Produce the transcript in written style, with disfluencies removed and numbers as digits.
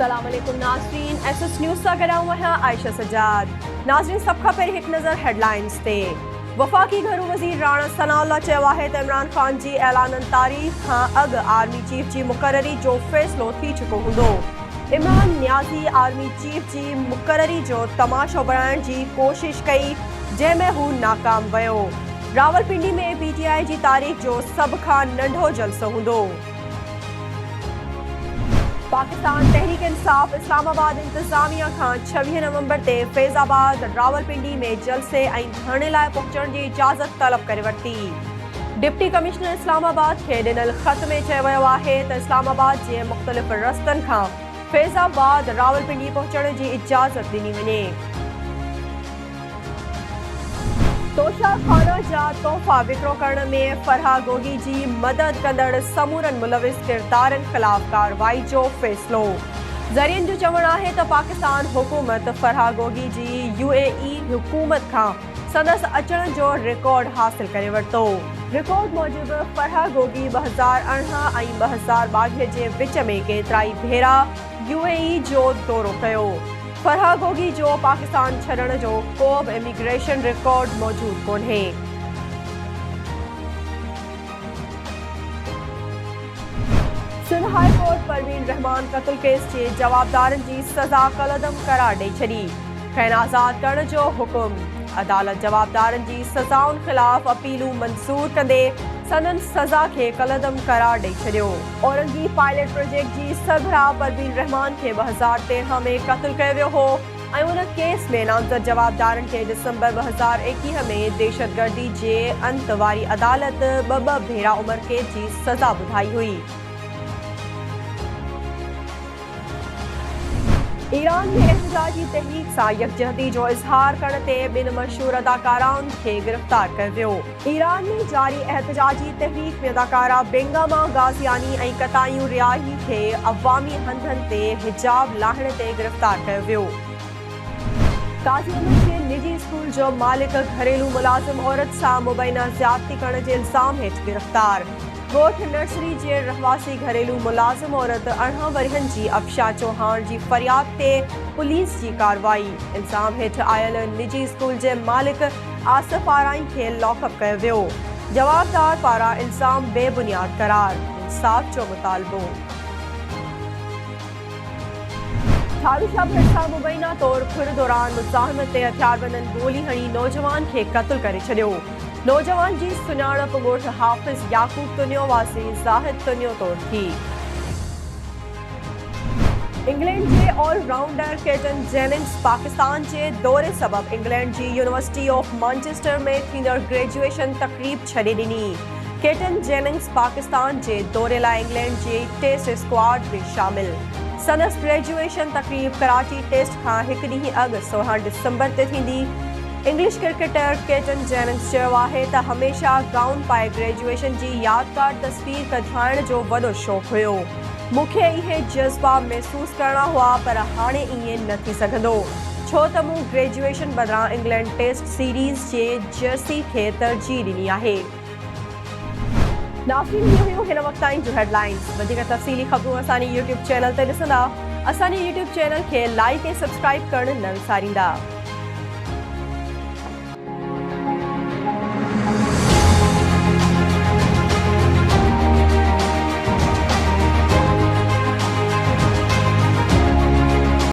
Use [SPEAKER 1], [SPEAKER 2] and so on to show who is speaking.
[SPEAKER 1] अस्सलाम वालेकुम नाज़रीन, एसएस न्यूज़ सां गॾु आहियां आयशा सजाद। नाज़रीन, सभ खां पहिरीं हिकु नज़र हेडलाइंस ते। वफ़ाक़ी घरू वज़ीर राणा सनाउल्लाह चयो आहे त इमरान ख़ान जी ऐलाननि तारीख़ खां अॻु आर्मी चीफ जी मुक़ररी जो फ़ैसिलो थी चुको हूंदो। इमरान नियाज़ी आर्मी चीफ जी मुक़ररी जो तमाशो बणाइण जी कोशिश कई, जंहिंमें हू नाकाम वियो। रावलपिंडी में PTI जी तारीख़ जो सभ खां नंढो जलसो हूंदो। पाकिस्तान तहरीक इंसाफ इस्लामाबाद इंतज़ामिया खां 26 नवंबर ते फैज़ाबाद रावलपिंडी में जलसे ऐं धरणे लाइ पहुचण जी इजाज़त तलब करे वरिती। डिप्टी कमिश्नर इस्लामाबाद खे ॾिनल ख़त में चयो वियो आहे त इस्लामाबाद जे मुख़्तलिफ़ रस्तनि खां फैज़ाबाद रावलपिंडी पहुचण जी इजाज़त ॾिनी वञे। तोशाखाना जा तोहफ़ा विकिरो करण में फरहा गोगी जी मदद कंदड़ समूरनि मुलविस किरदारनि ख़िलाफ़ कार्रवाई जो फ़ैसिलो। ज़रियनि जो चवणु आहे त पाकिस्तान हुकूमत फरहा गोगी जी UAE हुकूमत खां संदसि अचण जो रिकॉर्ड हासिल करे वरितो। रिकॉर्ड मूजिबि फरहा गोगी 2018 ऐं 2022 जे विच में केतिराई भेरा UAE जो दौरो कयो। फरहा गोगी जो पाकिस्तान छॾण जो को बि इमिग्रेशन रिकॉर्ड मौजूद कोन्हे। सिंध हाई कोर्ट परवीन रहमान क़त्ल केस जे जवाबदारनि जी सज़ा कलअदम करार ॾेई छॾी। खेनि आज़ाद करण जो हुकुम। अदालत जवाबदारनि जी सज़ाउनि ख़िलाफ़ अपीलूं मंज़ूर कंदे संदन सज़ा खे कलअदम करार ॾेई छॾियो। औरंगी पायलट प्रोजेक्ट जी सरबराह परवीन रहमान खे 2013 में क़त्ल कयो वियो हो ऐं उन केस में नामज़द जवाबदारनि खे दिसंबर 2021 में दहशतगर्दी जे अंत वारी अदालत ॿ भेरा उमिरि कैद जी सज़ा ॿुधाई हुई। ईरान में एहतजाजी तहरीक सां यकजहती जो इज़हार करण ते ॿिनि मशहूर अदाकाराउनि खे गिरफ़्तार कयो वियो। ईरान में जारी एहतजाजी तहरीक में अदाकारा बेंगामा गाज़ियानी ऐं कतायूं रियाही खे अवामी हंधनि ते हिजाब लाहिण ते गिरफ़्तार कयो वियो। गाज़ियाबाद जे निजी स्कूल जो मालिक घरेलू मुलाज़िम औरत सां मुबैना ज़्यादती करण जे इल्ज़ाम हेठि गिरफ़्तार। ॻोठ नर्सरी जे रहवासी घरेलू मुलाज़िम औरत 18 वरियनि जी अफशा चौहान जी फ़रियाद ते पुलिस जी कार्रवाई। इल्ज़ाम हेठि आयल निजी स्कूल जे मालिक आसिफ आराई खे लॉकअप कयो वियो। जवाबदार पारां इल्ज़ाम बेबुनियाद करार। इंसाफ़ जो मुतालबो। थारूशाह भरिसां मुबैना तौर खुर दौरान मुज़ाहिमत ते हथियारबंदनि गोली हणी नौजवान खे क़त्ल करे छॾियो। नौजवान जी सुञाणप ॻोठ हाफ़िज़ याकूब तुनियो वासी ज़ाहिद तुनियो तौर थी। इंग्लैंड जे ऑलराउंडर केटन जेनिंग्स पाकिस्तान जे दौरे सबबि इंग्लैंड जी यूनिवर्सिटी ऑफ मैनचेस्टर में थींदड़ ग्रेजुएशन तक़रीब छॾे ॾिनी। केटन जेनिंग्स पाकिस्तान जे दौरे लाइ इंग्लैंड जी टेस्ट स्क्वाड में शामिल। संदसि ग्रेजुएशन तक़रीब कराची टेस्ट खां हिकु ॾींहुं अॻु 16 दिसंबर ते थींदी। इंग्लिश क्रिकेटर केटन जेनिंग्स चयो आहे त हमेशह गाउन पाए ग्रेजुएशन जी यादगार तस्वीर कढाइण जो वॾो शौक़ु हुयो। मूंखे इहे जज़्बा महसूसु करणा हुआ, पर हाणे ईअं न थी सघंदो, छो त मूं ग्रेजुएशन बदिरां इंग्लैंड टेस्ट सीरीज़ जे जर्सी खे तरजीह ॾिनी आहे। नाज़रीन, इहे हुयूं हिन वक़्त ताईं जूं हेडलाइंस। वधीक तफ़सीली ख़बरूं असांजे YouTube चैनल ते ॾिसंदा। असांजे YouTube चैनल खे लाइक ऐं सब्सक्राइब करणु न विसारींदा।